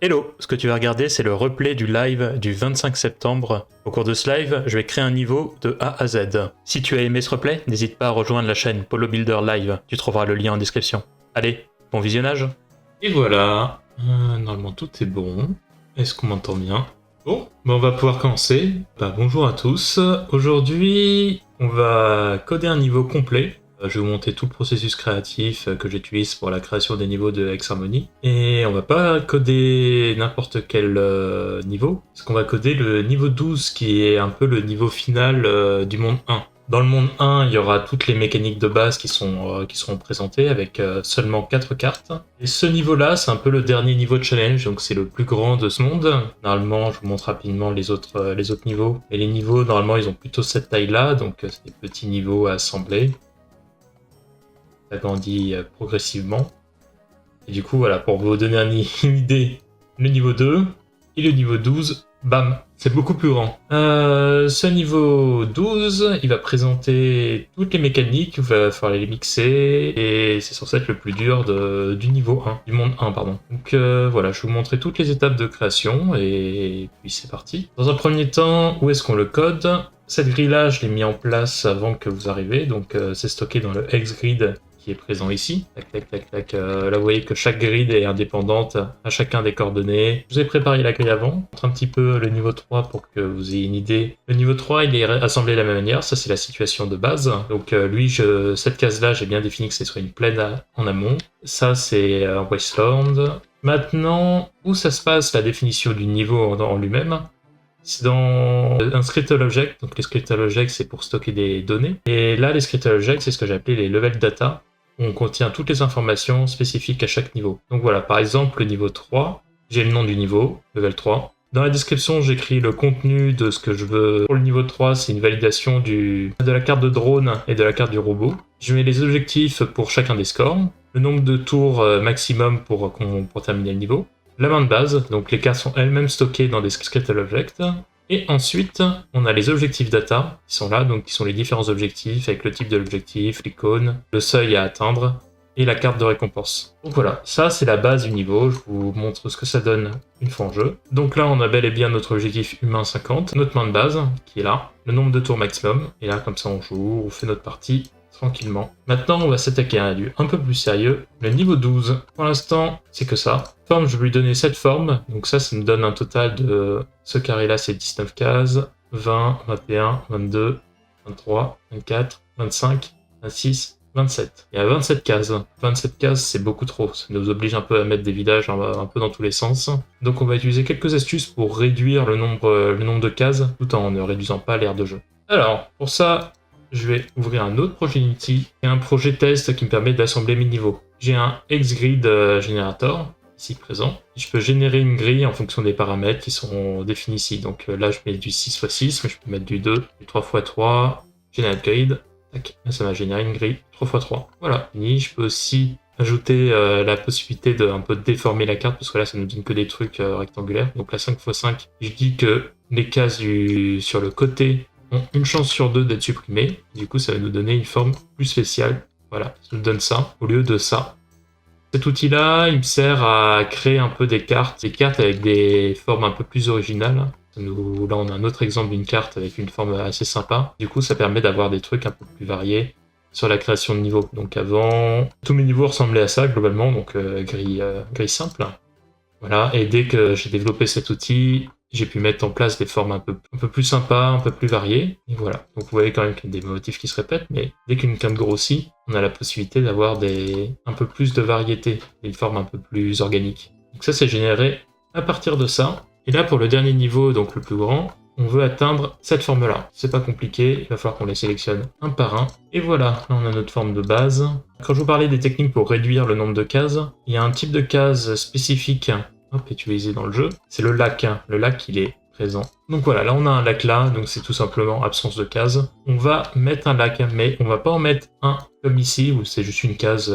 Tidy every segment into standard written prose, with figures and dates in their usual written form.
Hello, ce que tu vas regarder c'est le replay du live du 25 septembre. Au cours de ce live, je vais créer un niveau de A à Z. Si tu as aimé ce replay, n'hésite pas à rejoindre la chaîne Polo Builder Live, tu trouveras le lien en description. Allez, bon visionnage. Et voilà, normalement tout est bon. Est-ce qu'on m'entend bien? Bon, on va pouvoir commencer. Bonjour à tous. Aujourd'hui, on va coder un niveau complet. Je vais vous montrer tout le processus créatif que j'utilise pour la création des niveaux de X-Harmony. Et on va pas coder n'importe quel niveau, parce qu'on va coder le niveau 12 qui est un peu le niveau final du monde 1. Dans le monde 1, il y aura toutes les mécaniques de base qui seront présentées avec seulement 4 cartes. Et ce niveau-là, c'est un peu le dernier niveau de challenge, donc c'est le plus grand de ce monde. Normalement, je vous montre rapidement les autres niveaux. Et les niveaux, normalement, ils ont plutôt cette taille-là, donc c'est des petits niveaux à assembler. Ça grandit progressivement. Et du coup, voilà, pour vous donner une idée, le niveau 2 et le niveau 12, bam, c'est beaucoup plus grand. Ce niveau 12, il va présenter toutes les mécaniques, il va falloir les mixer, et c'est censé être le plus dur du niveau 1, du monde 1, pardon. Donc voilà, je vais vous montrer toutes les étapes de création, et puis c'est parti. Dans un premier temps, où est-ce qu'on le code? Cette grille-là, je l'ai mis en place avant que vous arriviez, donc c'est stocké dans le X-Grid qui est présent ici. Tac, tac, tac, tac. Là, vous voyez que chaque grid est indépendante à chacun des coordonnées. Je vous ai préparé la grille avant. Je montre un petit peu le niveau 3 pour que vous ayez une idée. Le niveau 3, il est assemblé de la même manière. Ça, c'est la situation de base. Donc, cette case-là, j'ai bien défini que ce soit une plaine en amont. Ça, c'est un wasteland. Maintenant, où ça se passe, la définition du niveau en lui-même? C'est dans un scriptable object. Donc les scriptable objects, c'est pour stocker des données. Et là, les scriptable objects, c'est ce que j'ai appelé les level data. On contient toutes les informations spécifiques à chaque niveau. Donc voilà, par exemple, le niveau 3, j'ai le nom du niveau, level 3. Dans la description, j'écris le contenu de ce que je veux. Pour le niveau 3, c'est une validation de la carte de drone et de la carte du robot. Je mets les objectifs pour chacun des scores, le nombre de tours maximum pour terminer le niveau, la main de base, donc les cartes sont elles-mêmes stockées dans des scriptable objects. Et ensuite, on a les objectifs data qui sont là, donc qui sont les différents objectifs avec le type de l'objectif, l'icône, le seuil à atteindre et la carte de récompense. Donc voilà, ça c'est la base du niveau, je vous montre ce que ça donne une fois en jeu. Donc là on a bel et bien notre objectif humain 50, notre main de base qui est là, le nombre de tours maximum, et là comme ça on joue, on fait notre partie tranquillement. Maintenant on va s'attaquer à un peu plus sérieux, le niveau 12. Pour l'instant c'est que ça. Forme, je vais lui donner cette forme, donc ça nous donne un total de ce carré là, c'est 19 cases, 20, 21, 22, 23, 24, 25, 26, 27. Il y a 27 cases. 27 cases, c'est beaucoup trop. Ça nous oblige un peu à mettre des villages un peu dans tous les sens. Donc on va utiliser quelques astuces pour réduire le nombre de cases, tout en ne réduisant pas l'aire de jeu. Alors, pour ça, je vais ouvrir un autre projet Unity et un projet test qui me permet d'assembler mes niveaux. J'ai un X-Grid Generator, ici présent. Je peux générer une grille en fonction des paramètres qui sont définis ici. Donc là, je mets du 6x6, mais je peux mettre du 2, du 3x3, Generate Grid. Tac, là, ça m'a généré une grille 3x3. Voilà, fini. Je peux aussi ajouter la possibilité de un peu déformer la carte, parce que là, ça ne nous donne que des trucs rectangulaires. Donc la 5x5, je dis que les cases sur le côté ont une chance sur 2 d'être supprimées. Du coup, ça va nous donner une forme plus spéciale. Voilà, ça nous donne ça au lieu de ça. Cet outil-là, il me sert à créer un peu des cartes avec des formes un peu plus originales. Là, on a un autre exemple d'une carte avec une forme assez sympa. Du coup, ça permet d'avoir des trucs un peu plus variés sur la création de niveaux. Donc avant, tous mes niveaux ressemblaient à ça globalement, donc grille simple. Voilà, et dès que j'ai développé cet outil, j'ai pu mettre en place des formes un peu plus sympas, un peu plus variées. Et voilà. Donc vous voyez quand même qu'il y a des motifs qui se répètent, mais dès qu'une carte grossit, on a la possibilité d'avoir un peu plus de variété, une forme un peu plus organique. Donc ça, c'est généré à partir de ça. Et là, pour le dernier niveau, donc le plus grand, on veut atteindre cette forme-là. C'est pas compliqué, il va falloir qu'on les sélectionne un par un. Et voilà, là on a notre forme de base. Quand je vous parlais des techniques pour réduire le nombre de cases, il y a un type de case spécifique utilisé dans le jeu, c'est le lac. Le lac, il est présent. Donc voilà, là on a un lac là, donc c'est tout simplement absence de cases. On va mettre un lac, mais on va pas en mettre un comme ici, où c'est juste une case.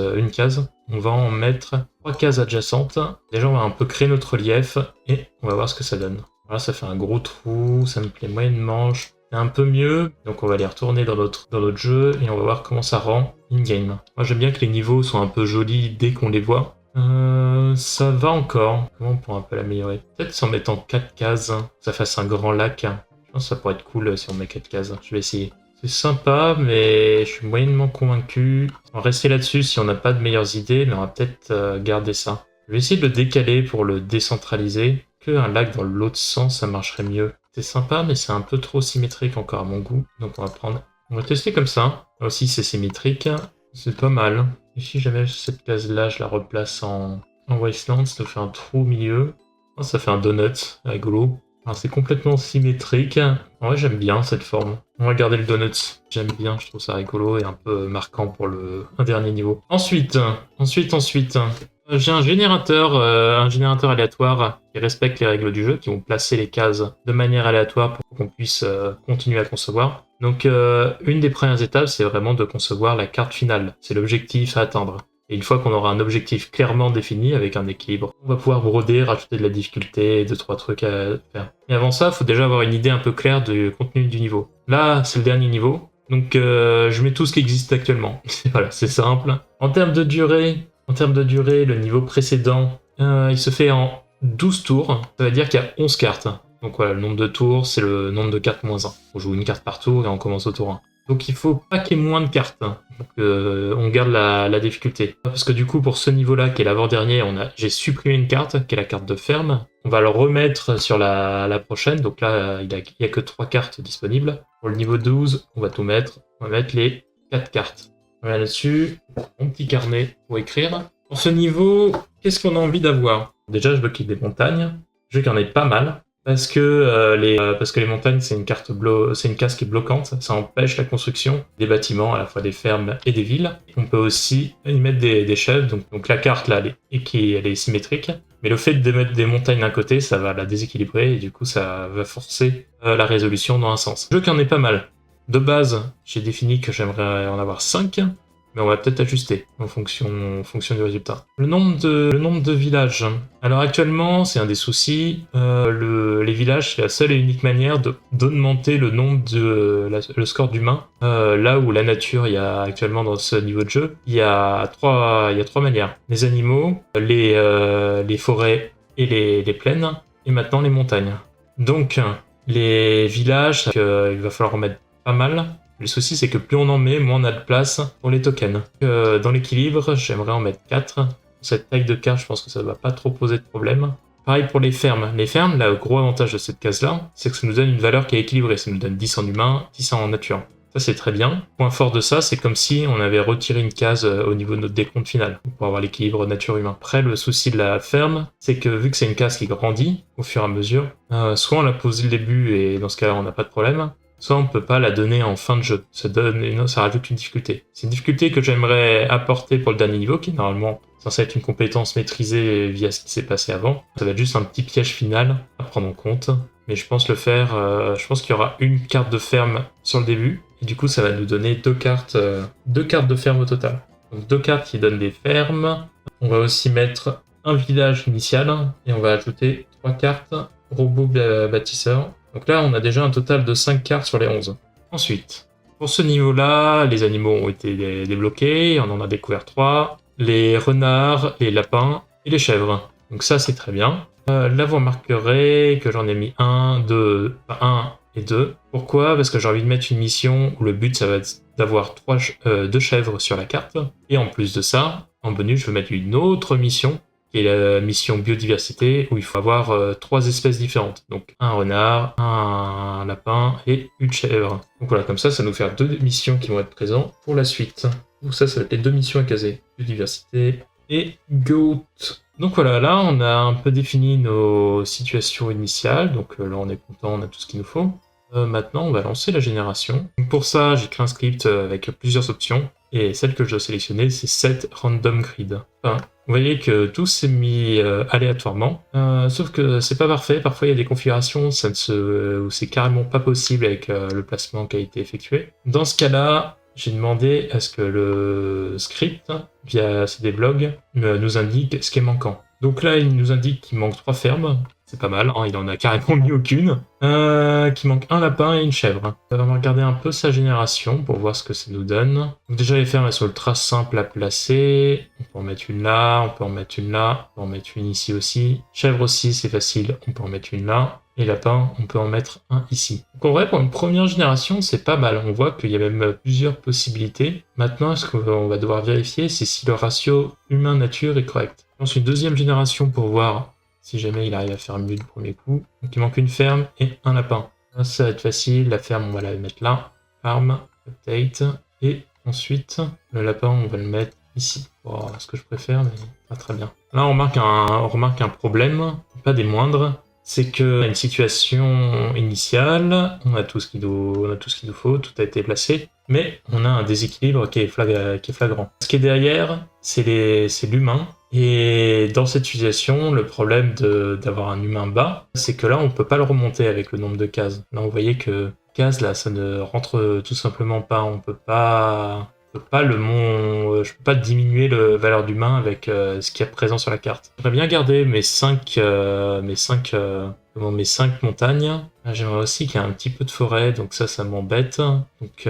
On va en mettre 3 cases adjacentes. Déjà, on va un peu créer notre relief, et on va voir ce que ça donne. Voilà, ça fait un gros trou, ça me plaît moyennement. C'est un peu mieux, donc on va les retourner dans notre jeu, et on va voir comment ça rend in-game. Moi j'aime bien que les niveaux soient un peu jolis dès qu'on les voit. Ça va encore. Comment on pourrait un peu l'améliorer? Peut-être si en mettant 4 cases, que ça fasse un grand lac. Je pense que ça pourrait être cool si on met 4 cases. Je vais essayer. C'est sympa, mais je suis moyennement convaincu. On va rester là-dessus si on n'a pas de meilleures idées, mais on va peut-être garder ça. Je vais essayer de le décaler pour le décentraliser. Un lac dans l'autre sens, ça marcherait mieux. C'est sympa, mais c'est un peu trop symétrique encore à mon goût. Donc on va prendre... On va tester comme ça. Là aussi, c'est symétrique. C'est pas mal. Et si jamais cette case-là, je la replace en wasteland, ça nous fait un trou au milieu. Oh, ça fait un donut, rigolo. Alors, c'est complètement symétrique. En vrai, j'aime bien cette forme. On va garder le donut. J'aime bien, je trouve ça rigolo et un peu marquant pour un dernier niveau. Ensuite, j'ai un générateur aléatoire qui respecte les règles du jeu, qui vont placer les cases de manière aléatoire pour qu'on puisse continuer à concevoir. Donc une des premières étapes, c'est vraiment de concevoir la carte finale. C'est l'objectif à atteindre. Et une fois qu'on aura un objectif clairement défini avec un équilibre, on va pouvoir broder, rajouter de la difficulté, 2-3 trucs à faire. Mais avant ça, il faut déjà avoir une idée un peu claire du contenu du niveau. Là, c'est le dernier niveau. Donc je mets tout ce qui existe actuellement. Voilà, c'est simple. En termes de durée, le niveau précédent, il se fait en 12 tours. Ça veut dire qu'il y a 11 cartes. Donc voilà, le nombre de tours, c'est le nombre de cartes moins 1. On joue une carte par tour et on commence au tour 1. Donc il faut pas qu'il y ait moins de cartes. Donc on garde la difficulté. Parce que du coup, pour ce niveau-là, qui est l'avant-dernier, j'ai supprimé une carte, qui est la carte de ferme. On va le remettre sur la prochaine. Donc là, il y a que 3 cartes disponibles. Pour le niveau 12, on va tout mettre. On va mettre les 4 cartes. Voilà là-dessus, mon petit carnet pour écrire. Pour ce niveau, qu'est-ce qu'on a envie d'avoir? Déjà, je veux qu'il y ait des montagnes. Je veux qu'il y en ait pas mal. Parce que les montagnes, c'est une case qui est bloquante. Ça empêche la construction des bâtiments, à la fois des fermes et des villes. On peut aussi y mettre des chefs. Donc la carte, là, elle est symétrique. Mais le fait de mettre des montagnes d'un côté, ça va la déséquilibrer. Et du coup, ça va forcer la résolution dans un sens. Je veux qu'il y en ait pas mal. De base, j'ai défini que j'aimerais en avoir 5, mais on va peut-être ajuster en fonction du résultat. Le nombre de villages. Alors actuellement, c'est un des soucis. Les villages, c'est la seule et unique manière d'augmenter le nombre le score d'humains. Là où la nature, il y a actuellement dans ce niveau de jeu, il y a trois manières. Les animaux, les forêts et les plaines, et maintenant les montagnes. Donc, les villages, il va falloir remettre pas mal. Le souci, c'est que plus on en met, moins on a de place pour les tokens. Dans l'équilibre, j'aimerais en mettre 4. Cette taille de carte, je pense que ça ne va pas trop poser de problème. Pareil pour les fermes. Les fermes, le gros avantage de cette case-là, c'est que ça nous donne une valeur qui est équilibrée. Ça nous donne 10 en humain, 10 en nature. Ça, c'est très bien. Point fort de ça, c'est comme si on avait retiré une case au niveau de notre décompte final, pour avoir l'équilibre nature-humain. Après, le souci de la ferme, c'est que vu que c'est une case qui grandit au fur et à mesure, soit on la pose dès le début et dans ce cas-là, on n'a pas de problème, soit on peut pas la donner en fin de jeu. Ça rajoute une difficulté. C'est une difficulté que j'aimerais apporter pour le dernier niveau, qui est normalement censé être une compétence maîtrisée via ce qui s'est passé avant. Ça va être juste un petit piège final à prendre en compte. Mais je pense je pense qu'il y aura une carte de ferme sur le début, et du coup ça va nous donner deux cartes de ferme au total. Donc 2 cartes qui donnent des fermes. On va aussi mettre un village initial, et on va ajouter 3 cartes robots bâtisseurs. Donc là, on a déjà un total de 5 cartes sur les 11. Ensuite, pour ce niveau-là, les animaux ont été débloqués, on en a découvert 3. Les renards, les lapins et les chèvres. Donc ça, c'est très bien. Là, vous remarquerez que j'en ai mis 1 et 2. Pourquoi? Parce que j'ai envie de mettre une mission où le but, ça va être d'avoir 2 chèvres sur la carte. Et en plus de ça, en bonus, je vais mettre une autre mission qui est la mission biodiversité, où il faut avoir 3 espèces différentes. Donc un renard, un lapin et une chèvre. Donc voilà, comme ça nous fait 2 missions qui vont être présentes pour la suite. Donc ça va être les 2 missions à caser. Biodiversité et goat. Donc voilà, là on a un peu défini nos situations initiales. Donc là on est content, on a tout ce qu'il nous faut. Maintenant on va lancer la génération. Donc pour ça j'ai créé un script avec plusieurs options. Et celle que je dois sélectionner, c'est set random grid. Enfin, vous voyez que tout s'est mis aléatoirement, sauf que c'est pas parfait. Parfois, il y a des configurations où c'est carrément pas possible avec le placement qui a été effectué. Dans ce cas-là, j'ai demandé à ce que le script, via cdblog, nous indique ce qui est manquant. Donc là, il nous indique qu'il manque 3 fermes. C'est pas mal, hein, il en a carrément mis aucune. Qui manque un lapin et une chèvre. On va regarder un peu sa génération pour voir ce que ça nous donne. Donc déjà les fermes elles sont ultra simples à placer. On peut en mettre une là, on peut en mettre une là, on peut en mettre une ici aussi. Chèvre aussi c'est facile, on peut en mettre une là. Et lapin, on peut en mettre un ici. Donc en vrai, pour une première génération, c'est pas mal. On voit qu'il y a même plusieurs possibilités. Maintenant, ce qu'on va devoir vérifier, c'est si le ratio humain-nature est correct. Ensuite, une deuxième génération pour voir si jamais il arrive à faire mieux du premier coup. Donc il manque une ferme et un lapin. Là, ça va être facile. La ferme, on va la mettre là. Farm, update. Et ensuite, le lapin, on va le mettre ici. Oh, ce que je préfère, mais pas très bien. Là, on remarque un problème, pas des moindres. C'est que une situation initiale, on a tout ce qu'il nous faut, tout a été placé, mais on a un déséquilibre qui est flagrant. Ce qui est derrière, c'est l'humain. Et dans cette situation, le problème d'avoir un humain bas, c'est que là, on peut pas le remonter avec le nombre de cases. Là, vous voyez que cases, là, ça ne rentre tout simplement pas. On peut pas je peux pas diminuer la valeur d'humain avec ce qu'il y a présent sur la carte. J'aimerais bien garder mes 5 montagnes. J'aimerais aussi qu'il y ait un petit peu de forêt, donc ça m'embête. Donc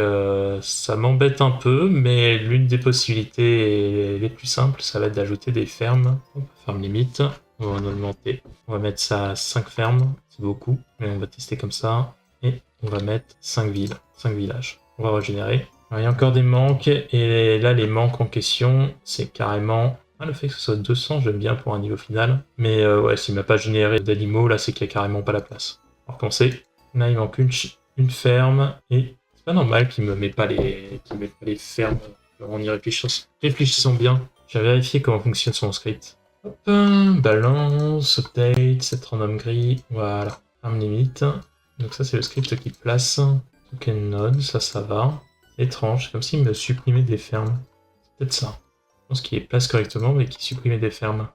ça m'embête un peu, mais l'une des possibilités les plus simples, ça va être d'ajouter des fermes. Ferme limite, on va en augmenter. On va mettre ça à 5 fermes, c'est beaucoup, mais on va tester comme ça. Et on va mettre 5 villes, 5 villages. On va régénérer. Alors, il y a encore des manques, et là, les manques en question, c'est carrément... le fait que ce soit 200, j'aime bien pour un niveau final. Mais ouais, s'il m'a pas généré d'animaux, là, c'est qu'il y a carrément pas la place. Alors qu'on sait, là, il manque une ferme, et c'est pas normal qu'il me met pas les fermes en y réfléchissant bien. J'ai vérifié comment fonctionne son script. Hop, balance, update, set random gris, voilà, ferme limite. Donc ça, c'est le script qui place. Token node, ça va. Étrange, comme s'il me supprimait des fermes. C'est peut-être ça. Je pense qu'il les place correctement, mais qu'il supprimait des fermes.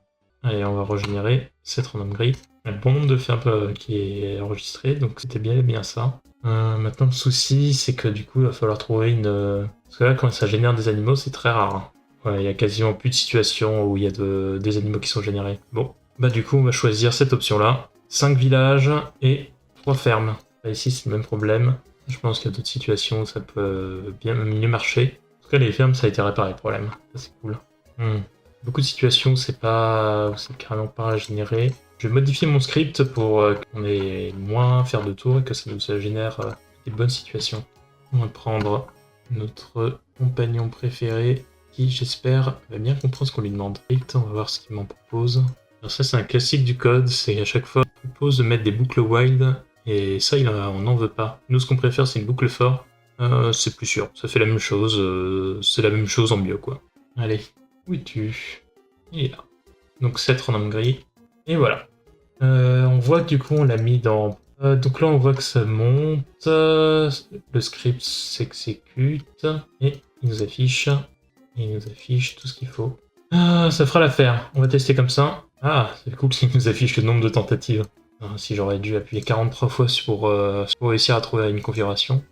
Allez, on va régénérer cette random grid. Il y a le bon nombre de fermes qui est enregistré, donc c'était bien ça. Maintenant, le souci, c'est que du coup, il va falloir trouver une... Parce que là, quand ça génère des animaux, c'est très rare. Hein. Ouais, il y a quasiment plus de situations où il y a des animaux qui sont générés. Bon, bah du coup, on va choisir cette option-là. 5 villages et 3 fermes. Là, ici, c'est le même problème. Je pense qu'il y a d'autres situations où ça peut bien mieux marcher. En tout cas, les fermes, ça a été réparé, le problème. Ça, c'est cool. Beaucoup de situations où c'est carrément pas régénéré. Je vais modifier mon script pour qu'on ait moins faire de tours et que ça nous génère des bonnes situations. On va prendre notre compagnon préféré qui, j'espère, va bien comprendre ce qu'on lui demande. On va voir ce qu'il m'en propose. Alors ça, c'est un classique du code, c'est à chaque fois, on propose de mettre des boucles wild. Et ça, on n'en veut pas. Nous, ce qu'on préfère, c'est une boucle for. C'est plus sûr. Ça fait la même chose. C'est la même chose en mieux, quoi. Allez, où es-tu? Il est là. Donc 7 random gris. Et voilà. On voit que du coup, on l'a mis dans... donc là, on voit que ça monte. Le script s'exécute. Et il nous affiche tout ce qu'il faut. Ça fera l'affaire. On va tester comme ça. Ah, c'est cool qu'il nous affiche le nombre de tentatives. Si j'aurais dû appuyer 43 fois pour réussir à trouver une configuration.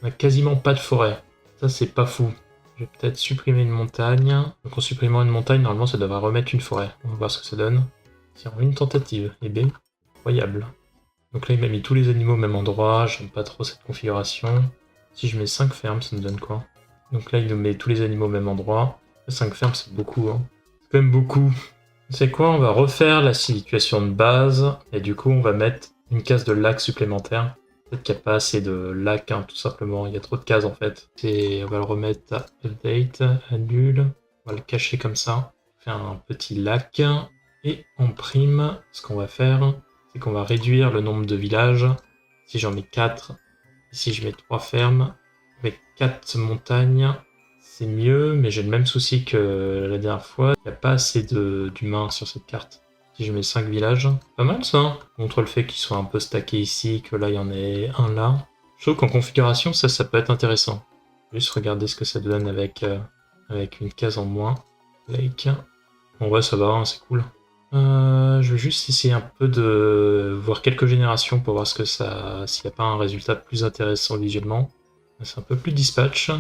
On a quasiment pas de forêt. Ça, c'est pas fou. Je vais peut-être supprimer une montagne. Donc en supprimant une montagne, normalement, ça devrait remettre une forêt. On va voir ce que ça donne. C'est une tentative. Eh bien, incroyable. Donc là, il m'a mis tous les animaux au même endroit. J'aime pas trop cette configuration. Si je mets 5 fermes, ça me donne quoi? Donc là, il nous met tous les animaux au même endroit. 5 fermes, c'est beaucoup. Hein. C'est quand même beaucoup. C'est quoi? On va refaire la situation de base, et du coup on va mettre une case de lac supplémentaire. Peut-être qu'il n'y a pas assez de lac, hein, tout simplement, il y a trop de cases en fait. On va le remettre à update, annule, on va le cacher comme ça. Faire un petit lac, et en prime, ce qu'on va faire, c'est qu'on va réduire le nombre de villages. Si j'en mets 4, ici je mets 3 fermes, avec 4 montagnes, c'est mieux, mais j'ai le même souci que la dernière fois. Il n'y a pas assez d'humains sur cette carte. Si je mets 5 villages, pas mal ça. Hein. Contre le fait qu'ils soient un peu stackés ici, que là il y en ait un là. Je trouve qu'en configuration, ça peut être intéressant. Juste regarder ce que ça donne avec une case en moins. Lake. Bon ouais, ça va, hein, c'est cool. Je vais juste essayer un peu de voir quelques générations pour voir s'il n'y a pas un résultat plus intéressant visuellement. C'est un peu plus dispatch.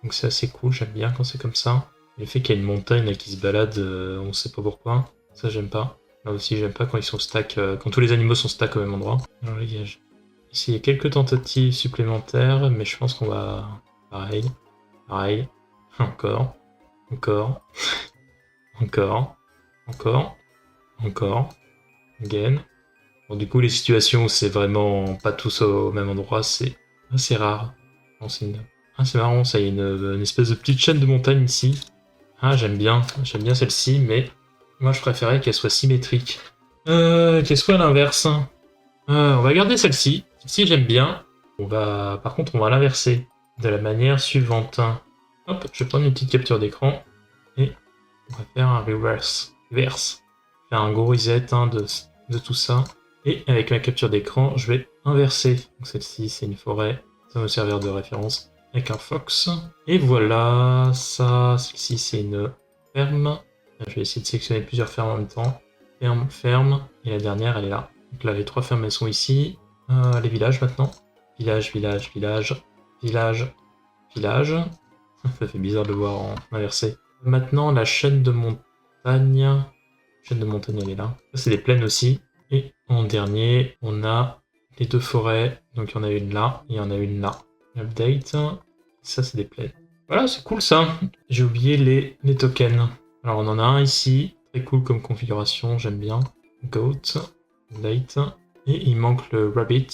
Donc c'est assez cool, j'aime bien quand c'est comme ça. Le fait qu'il y a une montagne là, qui se balade, on sait pas pourquoi, ça j'aime pas. Là aussi, j'aime pas quand ils sont stack, quand tous les animaux sont stack au même endroit. Alors, les gages. Ici, il y a quelques tentatives supplémentaires, mais je pense qu'on va... Pareil. Pareil. Encore. Encore. Encore. Encore. Encore. Again. Bon, du coup, les situations où c'est vraiment pas tous au même endroit, c'est assez rare. Bon, c'est marrant, ça, il y a une espèce de petite chaîne de montagne ici. Ah, j'aime bien celle-ci, mais moi je préférais qu'elle soit symétrique. Qu'elle soit à l'inverse. On va garder celle-ci. Celle-ci, j'aime bien. Par contre, on va l'inverser de la manière suivante. Hop, je vais prendre une petite capture d'écran et on va faire un reverse. Faire un gros reset de tout ça. Et avec ma capture d'écran, je vais inverser. Donc celle-ci, c'est une forêt. Ça va me servir de référence avec un fox. Et voilà, ça, celle-ci, c'est une ferme. Je vais essayer de sélectionner plusieurs fermes en même temps. Ferme. Et la dernière, elle est là. Donc là, les 3 fermes, elles sont ici. Les villages maintenant. Village. Ça fait bizarre de le voir en inversé. Maintenant, la chaîne de montagne. La chaîne de montagne, elle est là. Ça, c'est des plaines aussi. Et en dernier, on a les 2 forêts. Donc, il y en a une là et il y en a une là. Update. Ça, c'est des plaines. Voilà, c'est cool ça. J'ai oublié les tokens. Alors, on en a un ici. Très cool comme configuration, j'aime bien. Goat. Update. Et il manque le rabbit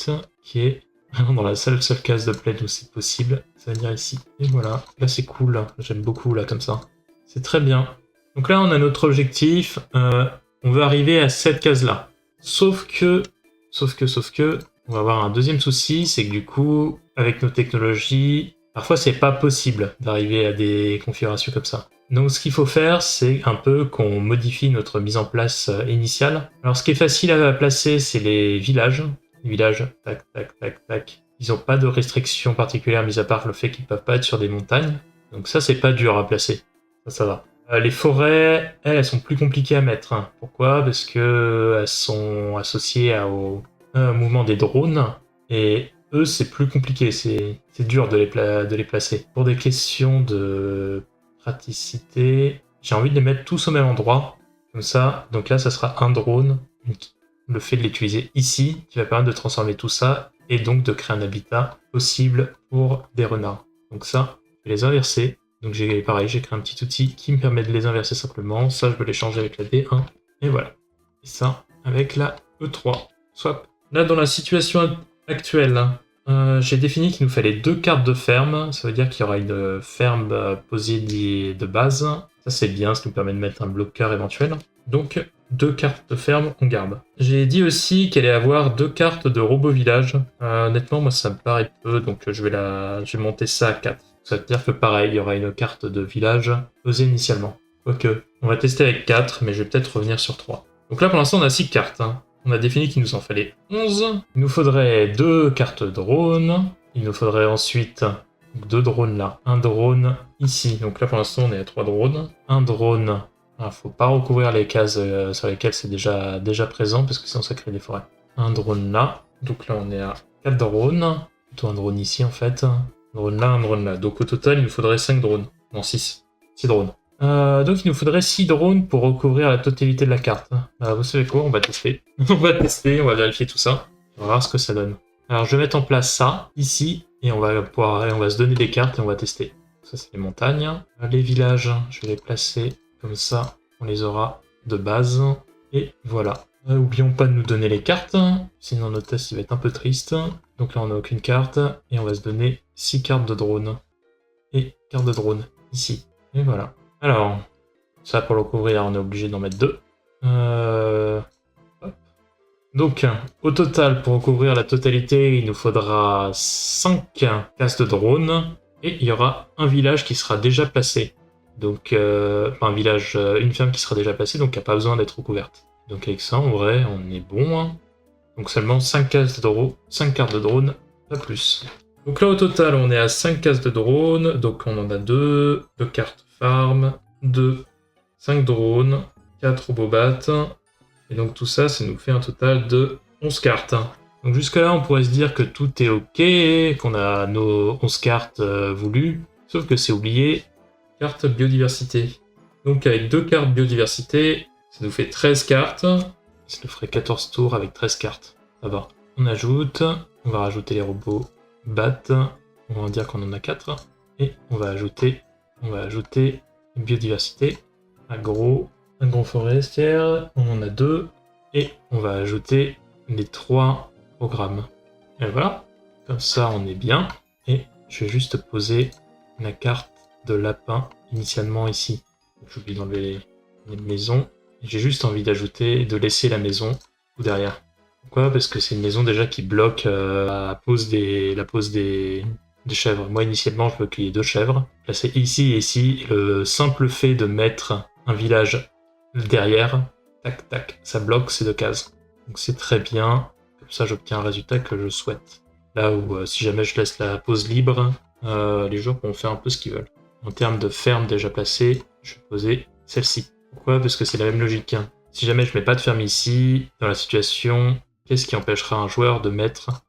qui est dans la seule case de plaine où c'est possible. Ça va venir ici. Et voilà. Là, c'est cool. J'aime beaucoup là comme ça. C'est très bien. Donc là, on a notre objectif. On veut arriver à cette case-là. Sauf que, on va avoir un deuxième souci, c'est que du coup, avec nos technologies, parfois c'est pas possible d'arriver à des configurations comme ça. Donc ce qu'il faut faire, c'est un peu qu'on modifie notre mise en place initiale. Alors ce qui est facile à placer, c'est les villages. Les villages, tac, tac, tac, tac. Ils n'ont pas de restrictions particulières, mis à part le fait qu'ils peuvent pas être sur des montagnes. Donc ça, c'est pas dur à placer. Ça va. Les forêts, elles sont plus compliquées à mettre. Pourquoi? Parce que elles sont associées au mouvement des drones. Et eux, c'est plus compliqué. C'est dur de les placer. Pour des questions de praticité, j'ai envie de les mettre tous au même endroit. Comme ça. Donc là, ça sera un drone. Le fait de l'utiliser ici, qui va permettre de transformer tout ça. Et donc de créer un habitat possible pour des renards. Donc ça, je vais les inverser. Donc j'ai créé un petit outil qui me permet de les inverser simplement. Ça, je peux les changer avec la D1. Et voilà. Et ça, avec la E3. Swap. Là, dans la situation actuelle, j'ai défini qu'il nous fallait 2 cartes de ferme. Ça veut dire qu'il y aura une ferme posée de base. Ça, c'est bien. Ça nous permet de mettre un bloqueur éventuel. Donc, 2 cartes de ferme, on garde. J'ai dit aussi qu'elle allait avoir 2 cartes de robot village. Honnêtement, moi, ça me paraît peu. Donc, je vais monter ça à 4. Ça veut dire que pareil, il y aura une carte de village posée initialement. Quoique, on va tester avec 4, mais je vais peut-être revenir sur 3. Donc là, pour l'instant, on a 6 cartes. On a défini qu'il nous en fallait 11. Il nous faudrait 2 cartes drone. Il nous faudrait ensuite 2 drones là. Un drone ici. Donc là, pour l'instant, on est à 3 drones. Un drone. Il ne faut pas recouvrir les cases sur lesquelles c'est déjà présent, parce que sinon ça crée des forêts. Un drone là. Donc là, on est à 4 drones. Plutôt un drone ici, en fait. Un drone là. Donc au total, il nous faudrait 5 drones. Non, 6. 6 drones. Donc il nous faudrait 6 drones pour recouvrir la totalité de la carte. Vous savez quoi? On va tester. On va vérifier tout ça. On va voir ce que ça donne. Alors je vais mettre en place ça, ici, et on va se donner des cartes et on va tester. Ça, c'est les montagnes. Les villages, je vais les placer comme ça. On les aura de base. Et voilà. Oublions pas de nous donner les cartes, sinon notre test il va être un peu triste. Donc là on n'a aucune carte, et on va se donner 6 cartes de drone. Et carte de drone, ici. Et voilà. Alors, ça pour le couvrir, on est obligé d'en mettre 2. Donc, au total, pour recouvrir la totalité, il nous faudra 5 cases de drone, et il y aura un village qui sera déjà placé. Donc, une ferme qui sera déjà placée, donc qui n'a pas besoin d'être recouverte. Donc avec ça, en vrai, on est bon. Donc seulement 5 cartes de drone, pas plus. Donc là, au total, on est à 5 cases de drone. Donc on en a 2 cartes farm, 5 drones, 4 robots. Et donc tout ça, ça nous fait un total de 11 cartes. Donc jusque là, on pourrait se dire que tout est ok, qu'on a nos 11 cartes voulues. Sauf que c'est oublié, carte biodiversité. Donc avec 2 cartes biodiversité, ça nous fait 13 cartes. Ça nous ferait 14 tours avec 13 cartes. Ça va. On ajoute, on va rajouter les robots bat, on va dire qu'on en a 4. Et on va ajouter biodiversité, agro forestière, on en a 2. Et on va ajouter les 3 programmes. Et voilà, comme ça on est bien. Et je vais juste poser la carte de lapin initialement ici. J'oublie d'enlever les maisons. J'ai juste envie d'ajouter, de laisser la maison tout derrière. Pourquoi? Parce que c'est une maison déjà qui bloque la pose des chèvres. Moi initialement je veux qu'il y ait 2 chèvres. Placer ici et ici. Et le simple fait de mettre un village derrière, tac tac, ça bloque ces 2 cases. Donc c'est très bien. Comme ça j'obtiens un résultat que je souhaite. Là où si jamais je laisse la pose libre, les joueurs pourront faire un peu ce qu'ils veulent. En termes de ferme déjà placée, je vais poser celle-ci. Pourquoi? Parce que c'est la même logique. Si jamais je mets pas de ferme ici, dans la situation, qu'est-ce qui empêchera un joueur de mettre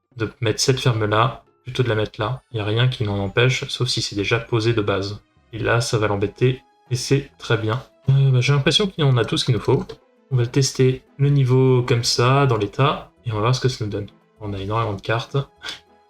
cette ferme-là plutôt de la mettre là? Il n'y a rien qui n'en empêche, sauf si c'est déjà posé de base. Et là, ça va l'embêter, et c'est très bien. J'ai l'impression qu'on a tout ce qu'il nous faut. On va le tester le niveau comme ça, dans l'état, et on va voir ce que ça nous donne. On a énormément de cartes,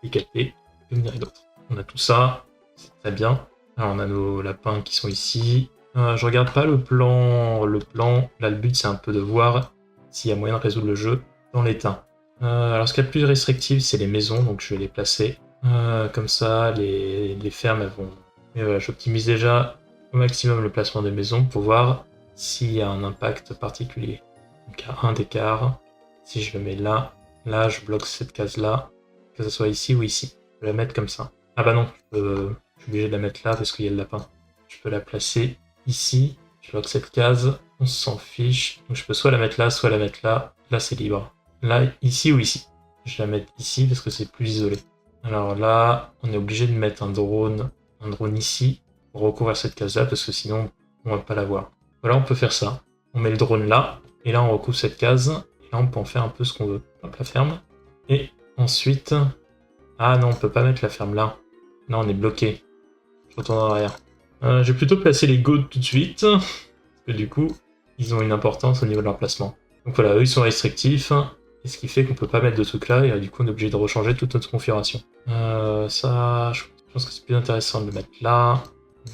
décapées, que venir d'autres. On a tout ça, c'est très bien. Alors on a nos lapins qui sont ici. Je regarde pas le plan. Là, le but, c'est un peu de voir s'il y a moyen de résoudre le jeu dans l'état. Alors, ce qui est le plus restrictif, c'est les maisons, donc je vais les placer. Comme ça, les fermes, elles vont... Mais voilà, j'optimise déjà au maximum le placement des maisons pour voir s'il y a un impact particulier. Donc, à 1 d'écart. Si je le mets là, je bloque cette case-là, que ce soit ici ou ici. Je vais la mettre comme ça. Ah bah non, je suis obligé de la mettre là parce qu'il y a le lapin. Je peux la placer ici, je bloque cette case, on s'en fiche. Donc je peux soit la mettre là, soit la mettre là. Là c'est libre. Là, ici ou ici. Je vais la mettre ici parce que c'est plus isolé. Alors là, on est obligé de mettre un drone ici pour recouvrir cette case-là parce que sinon on va pas la voir. Voilà, on peut faire ça. On met le drone là, et là on recouvre cette case. Et là on peut en faire un peu ce qu'on veut. Hop, la ferme. Et ensuite... Ah non, on peut pas mettre la ferme là. Là on est bloqué. Je retourne en arrière. Je vais plutôt placer les goats tout de suite, parce que du coup, ils ont une importance au niveau de leur placement. Donc voilà, eux ils sont restrictifs, et ce qui fait qu'on peut pas mettre de trucs là, et du coup on est obligé de rechanger toute notre configuration. Ça, je pense que c'est plus intéressant de le mettre là.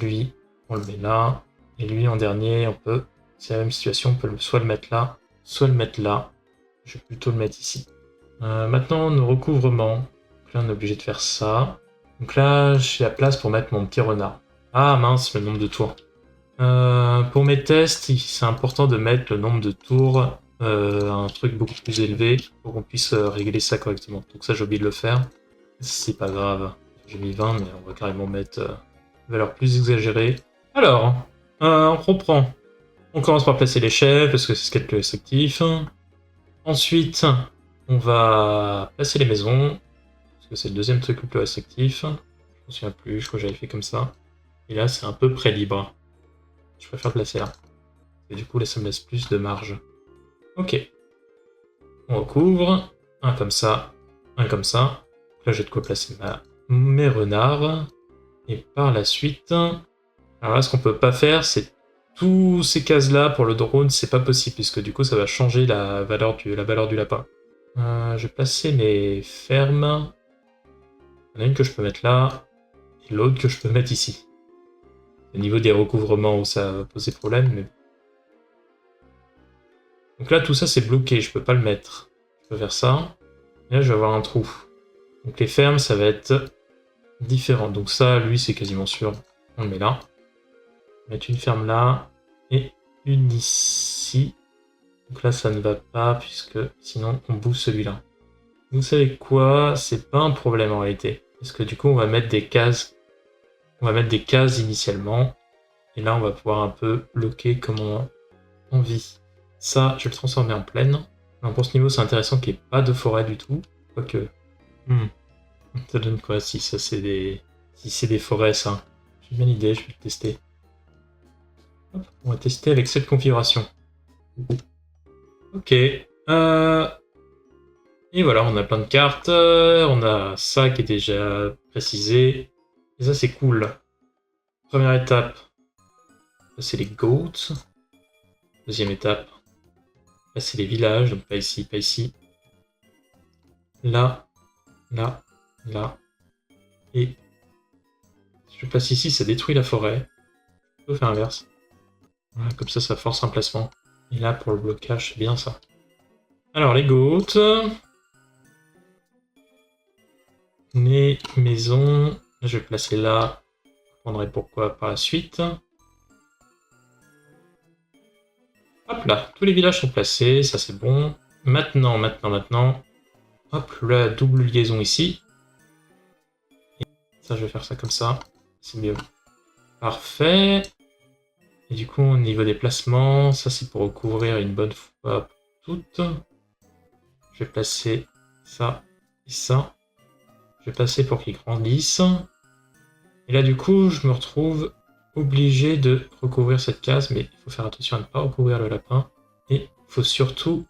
Lui, on le met là. Et lui en dernier, on peut... C'est la même situation, on peut soit le mettre là, soit le mettre là. Je vais plutôt le mettre ici. Maintenant, nos recouvrements. Donc là, on est obligé de faire ça. Donc là, j'ai la place pour mettre mon petit renard. Ah mince, le nombre de tours. Pour mes tests, c'est important de mettre le nombre de tours à un truc beaucoup plus élevé pour qu'on puisse régler ça correctement. Donc ça, j'ai oublié de le faire. C'est pas grave. J'ai mis 20, mais on va carrément mettre une valeur plus exagérée. Alors, on reprend. On commence par placer les chefs, parce que c'est ce qui est le plus restrictif. Ensuite, on va placer les maisons, parce que c'est le deuxième truc le plus restrictif. Je m'en souviens plus, je crois que j'avais fait comme ça. Et là, c'est un peu près libre. Je préfère placer là. Et du coup, là, ça me laisse plus de marge. Ok. On recouvre. Un comme ça, un comme ça. Là, j'ai de quoi placer mes renards. Et par la suite... Alors là, ce qu'on peut pas faire, c'est tous ces cases-là pour le drone, c'est pas possible, puisque du coup, ça va changer la valeur du lapin. Je vais placer mes fermes. Il y en a une que je peux mettre là, et l'autre que je peux mettre ici. Au niveau des recouvrements où ça va poser problème, mais... Donc là, tout ça, c'est bloqué, je peux pas le mettre. Je peux faire ça, et là, je vais avoir un trou. Donc les fermes, ça va être différent. Donc ça, lui, c'est quasiment sûr. On le met là. On va mettre une ferme là, et une ici. Donc là, ça ne va pas, puisque sinon, on bouge celui-là. Vous savez quoi? C'est pas un problème en réalité. Parce que du coup, on va mettre des cases. On va mettre des cases initialement. Et là, on va pouvoir un peu bloquer comme on vit. Ça, je vais le transformer en plaine. Alors pour ce niveau, c'est intéressant qu'il n'y ait pas de forêt du tout. Quoique... Ça donne quoi si ça c'est des... Si c'est des forêts, ça? J'ai bien l'idée, je vais le tester. Hop, on va tester avec cette configuration. Ok. Et voilà, on a plein de cartes. On a ça qui est déjà précisé. Et ça, c'est cool. Première étape, c'est les goats. Deuxième étape, Là, c'est les villages, donc pas ici, pas ici. Là, là, là. Et si je passe ici, ça détruit la forêt. Je peux faire l'inverse. Voilà, comme ça force un placement. Et là, pour le blocage, c'est bien ça. Alors, les goats. Les maisons. Je vais placer là. Je prendrai pourquoi par la suite. Hop là, tous les villages sont placés, ça c'est bon. Maintenant. Hop, la double liaison ici. Et ça, je vais faire ça comme ça. C'est mieux. Parfait. Et du coup, au niveau des placements, ça c'est pour recouvrir une bonne fois pour toutes. Je vais placer ça et ça. Je vais passer pour qu'ils grandissent. Et là, du coup, je me retrouve obligé de recouvrir cette case, mais il faut faire attention à ne pas recouvrir le lapin. Et il faut surtout...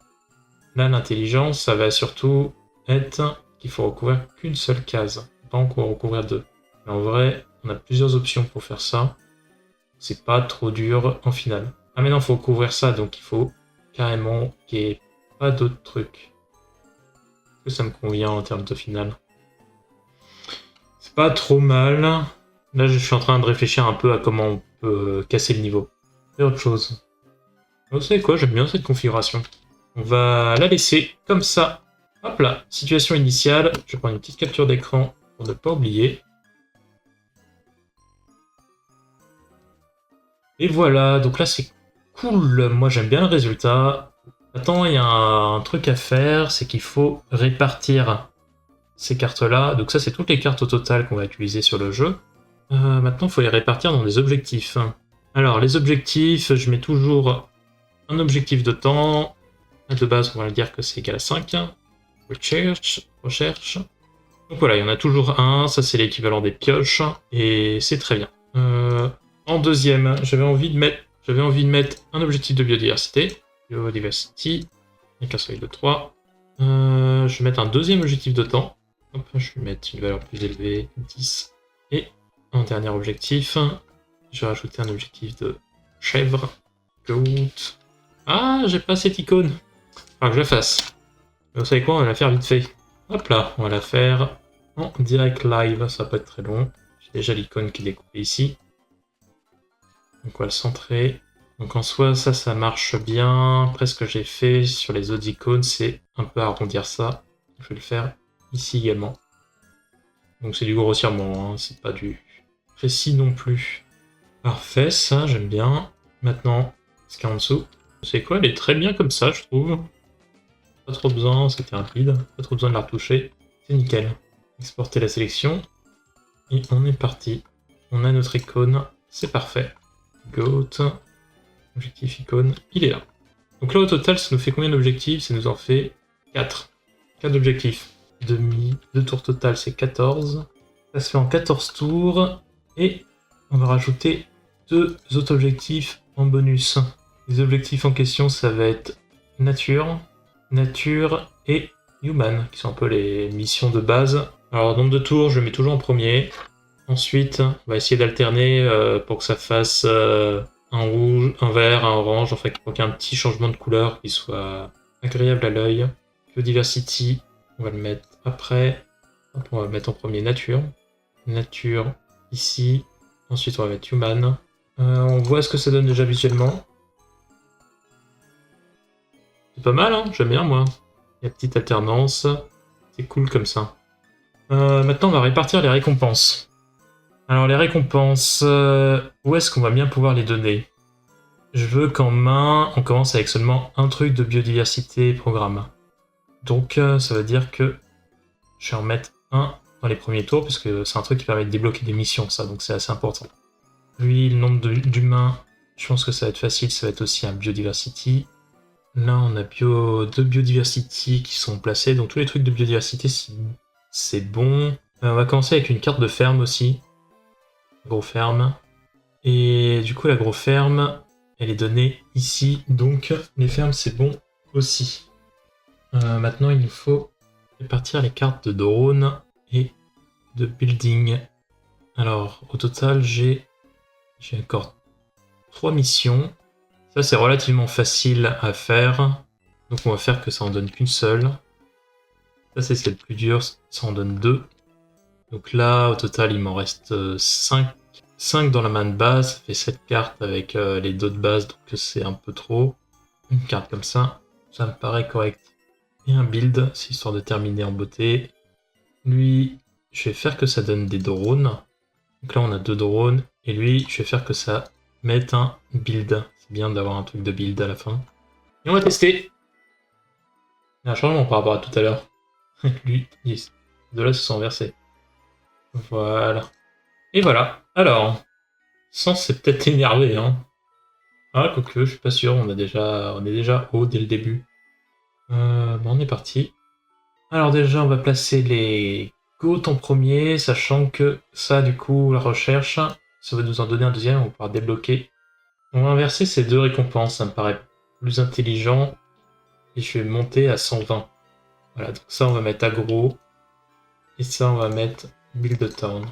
Là, l'intelligence, ça va surtout être qu'il faut recouvrir qu'une seule case, pas encore recouvrir deux. Mais en vrai, on a plusieurs options pour faire ça. C'est pas trop dur en finale. Ah mais non, il faut recouvrir ça, donc il faut carrément qu'il n'y ait pas d'autres trucs. Est-ce que ça me convient en termes de finale? C'est pas trop mal. Là, je suis en train de réfléchir un peu à comment on peut casser le niveau. C'est autre chose. Vous savez quoi, j'aime bien cette configuration. On va la laisser comme ça. Hop là, situation initiale. Je vais prendre une petite capture d'écran pour ne pas oublier. Et voilà, donc là c'est cool. Moi j'aime bien le résultat. Attends, il y a un truc à faire, c'est qu'il faut répartir ces cartes-là. Donc ça c'est toutes les cartes au total qu'on va utiliser sur le jeu. Maintenant il faut les répartir dans des objectifs. Alors les objectifs, je mets toujours un objectif de temps. De base, on va dire que c'est égal à 5. Recherche. Donc voilà, il y en a toujours un. Ça, c'est l'équivalent des pioches. Et c'est très bien. En deuxième, j'avais envie de mettre un objectif de biodiversité. Biodiversity. Avec un seuil de 3. Je vais mettre un deuxième objectif de temps. Hop, je vais mettre une valeur plus élevée, 10. Et un dernier objectif. Je vais rajouter un objectif de chèvre. Goat. Ah, j'ai pas cette icône. Que je la fasse. Mais vous savez quoi, on va la faire vite fait. Hop là, on va la faire en direct live, ça va pas être très long. J'ai déjà l'icône qui est découpée ici. Donc on va le centrer. Donc en soi, ça marche bien. Après, ce que j'ai fait sur les autres icônes, c'est un peu arrondir ça. Je vais le faire ici également. Donc c'est du grossièrement, hein, c'est pas du précis non plus. Parfait, ça j'aime bien. Maintenant, ce qu'il y a en dessous. C'est quoi, elle est très bien comme ça, je trouve. Pas trop besoin, c'était rapide, pas trop besoin de la retoucher, c'est nickel. Exporter la sélection, et on est parti. On a notre icône, c'est parfait. Goat, objectif icône, il est là. Donc là au total, ça nous fait combien d'objectifs? Ça nous en fait 4. 4 objectifs. Demi, 2 tours total, c'est 14. Ça se fait en 14 tours, et on va rajouter 2 autres objectifs en bonus. Les objectifs en question, ça va être nature et human, qui sont un peu les missions de base. Alors, nombre de tours, je le mets toujours en premier. Ensuite, on va essayer d'alterner pour que ça fasse un rouge, un vert, un orange, enfin pour qu'il y ait un petit changement de couleur qui soit agréable à l'œil. Biodiversity, on va le mettre après. Hop, on va mettre en premier nature. Nature, ici. Ensuite, on va mettre human. On voit ce que ça donne déjà visuellement. C'est pas mal, hein, j'aime bien moi. La petite alternance, c'est cool comme ça. Maintenant, on va répartir les récompenses. Alors, les récompenses, où est-ce qu'on va bien pouvoir les donner? Je veux qu'en main, on commence avec seulement un truc de biodiversité programme. Donc, ça veut dire que je vais en mettre un dans les premiers tours, parce que c'est un truc qui permet de débloquer des missions, ça, donc c'est assez important. Lui, le nombre d'humains, je pense que ça va être facile, ça va être aussi un biodiversity. Là, on a deux biodiversity qui sont placés, donc tous les trucs de biodiversité, c'est bon. On va commencer avec une carte de ferme aussi. Agro-ferme. Et du coup, l'agro-ferme, elle est donnée ici, donc les fermes, c'est bon aussi. Maintenant, il nous faut répartir les cartes de drone et de building. Alors, au total, j'ai encore 3 missions. Ça, c'est relativement facile à faire. Donc on va faire que ça en donne qu'une seule. Ça c'est le plus dur, ça en donne 2. Donc là, au total, il m'en reste 5. 5 dans la main de base, ça fait 7 cartes avec les 2 de base, donc c'est un peu trop. Une carte comme ça me paraît correct. Et un build, c'est histoire de terminer en beauté. Lui, je vais faire que ça donne des drones. Donc là, on a 2 drones. Et lui, je vais faire que ça mette un build. C'est bien d'avoir un truc de build à la fin. Et on va tester. Il y a un changement par rapport à tout à l'heure. Lui, 10. De là se sont versés. Voilà. Et voilà. Alors, Sans c'est peut-être énervé, hein. Ah, quoique, je suis pas sûr, on est déjà haut dès le début. Bon, on est parti. Alors déjà, on va placer les goats en premier, sachant que ça, du coup, la recherche, ça va nous en donner un deuxième, on va pouvoir débloquer. On va inverser ces 2 récompenses, ça me paraît plus intelligent. Et je vais monter à 120. Voilà, donc ça, on va mettre aggro. Et ça, on va mettre build town.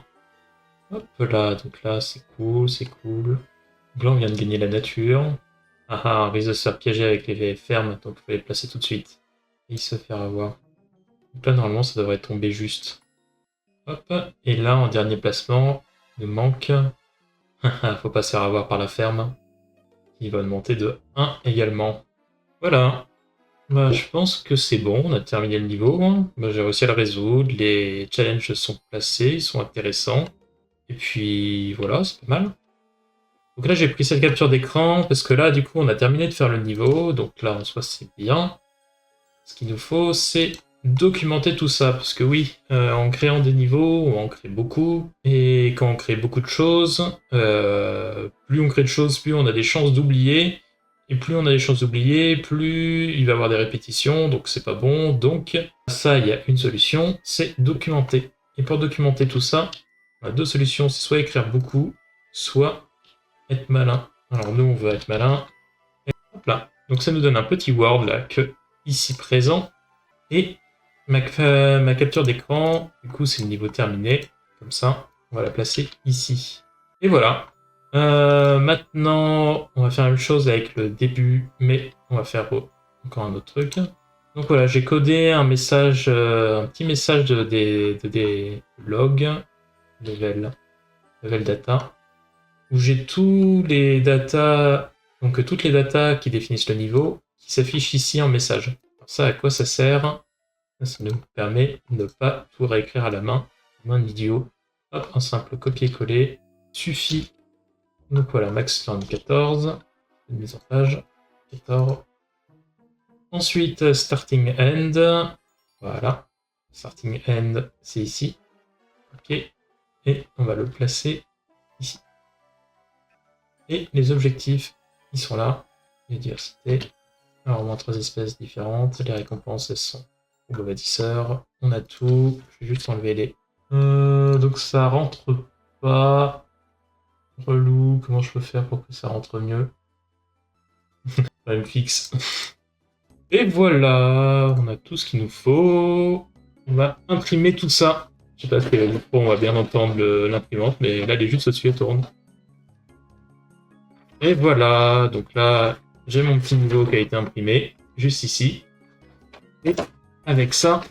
Hop là, donc là, c'est cool, c'est cool. Donc là, on vient de gagner la nature. Ah ah, on risque de se faire piéger avec les fermes, donc il faut les placer tout de suite. Et se faire avoir. Donc là, normalement, ça devrait tomber juste. Hop, et là, en dernier placement, il nous manque... faut pas se faire avoir par la ferme. Il va monter de 1 également. Voilà. Bah, je pense que c'est bon, on a terminé le niveau. Bah, j'ai réussi à le résoudre, les challenges sont placés, ils sont intéressants. Et puis voilà, c'est pas mal. Donc là, j'ai pris cette capture d'écran, parce que là, du coup, on a terminé de faire le niveau. Donc là, en soi, c'est bien. Ce qu'il nous faut, c'est documenter tout ça. Parce que oui, en créant des niveaux, on en crée beaucoup. Et quand on crée beaucoup de choses, plus on crée de choses, plus on a des chances d'oublier. Et plus on a des chances d'oublier, plus il va y avoir des répétitions, donc c'est pas bon. Donc ça, il y a une solution, c'est documenter. Et pour documenter tout ça, on a 2 solutions, c'est soit écrire beaucoup, soit être malin. Alors nous, on veut être malin. Et hop là. Donc ça nous donne un petit word là, que ici présent. Et ma capture d'écran, du coup, c'est le niveau terminé. Comme ça, on va la placer ici. Et voilà. Maintenant, on va faire la même chose avec le début, mais on va faire encore un autre truc. Donc voilà, j'ai codé un message, un petit message de des logs, level data, où j'ai tous les data, donc toutes les data qui définissent le niveau, qui s'affichent ici en message. Alors ça, à quoi ça sert? Ça nous permet de ne pas tout réécrire à la main, comme un idiot. Hop, un simple copier-coller suffit. Donc voilà, max learn 14, une mise en page, 14. Ensuite, starting end, voilà, starting end, c'est ici, ok, et on va le placer ici. Et les objectifs, ils sont là, les diversités, alors au moins 3 espèces différentes, les récompenses, elles sont au bobadisseur, on a tout, je vais juste enlever les... donc ça rentre pas... Relou, comment je peux faire pour que ça rentre mieux? Problème fixe. Et voilà, on a tout ce qu'il nous faut. On va imprimer tout ça. Je sais pas si on va bien entendre l'imprimante, mais là, elle est juste au-dessus, elle tourne. Et voilà, donc là, j'ai mon petit niveau qui a été imprimé, juste ici. Et avec ça,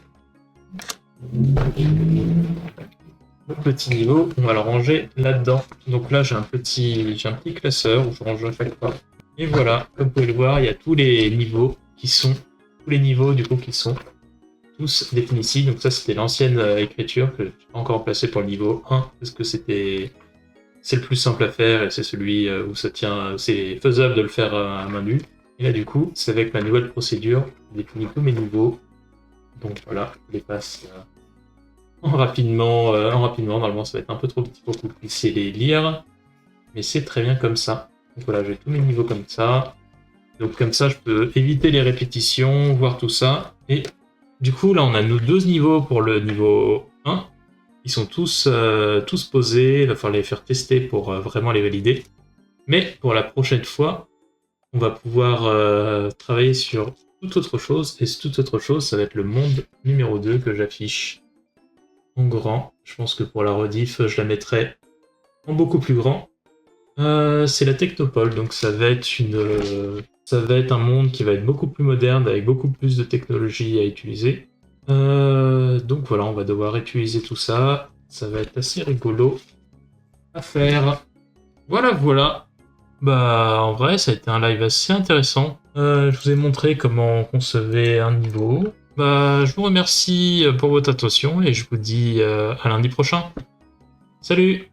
le petit niveau, on va le ranger là-dedans. Donc là, j'ai un petit classeur où je range à chaque fois. Et voilà, comme vous pouvez le voir, il y a tous les niveaux qui sont tous définis ici. Donc ça, c'était l'ancienne écriture que j'ai pas encore placée pour le niveau 1 parce que c'est le plus simple à faire et c'est celui où ça tient, c'est faisable de le faire à main nue. Et là, du coup, c'est avec ma nouvelle procédure, je définis tous mes niveaux. Donc voilà, je les passe rapidement. Normalement, ça va être un peu trop petit pour que vous puissiez les lire, mais c'est très bien comme ça. Donc voilà, j'ai tous mes niveaux comme ça. Donc comme ça, je peux éviter les répétitions, voir tout ça. Et du coup, là, on a nos 2 niveaux pour le niveau 1. Ils sont tous posés, il va falloir les faire tester pour vraiment les valider. Mais pour la prochaine fois, on va pouvoir travailler sur toute autre chose. Et toute autre chose, ça va être le monde numéro 2 que j'affiche en grand. Je pense que pour la rediff, je la mettrai en beaucoup plus grand. C'est la Technopole, donc ça va être Ça va être un monde qui va être beaucoup plus moderne, avec beaucoup plus de technologies à utiliser. Donc voilà, on va devoir utiliser tout ça. Ça va être assez rigolo à faire. Voilà, voilà. Bah, en vrai, ça a été un live assez intéressant. Je vous ai montré comment on concevait un niveau. Bah, je vous remercie pour votre attention et je vous dis à lundi prochain. Salut!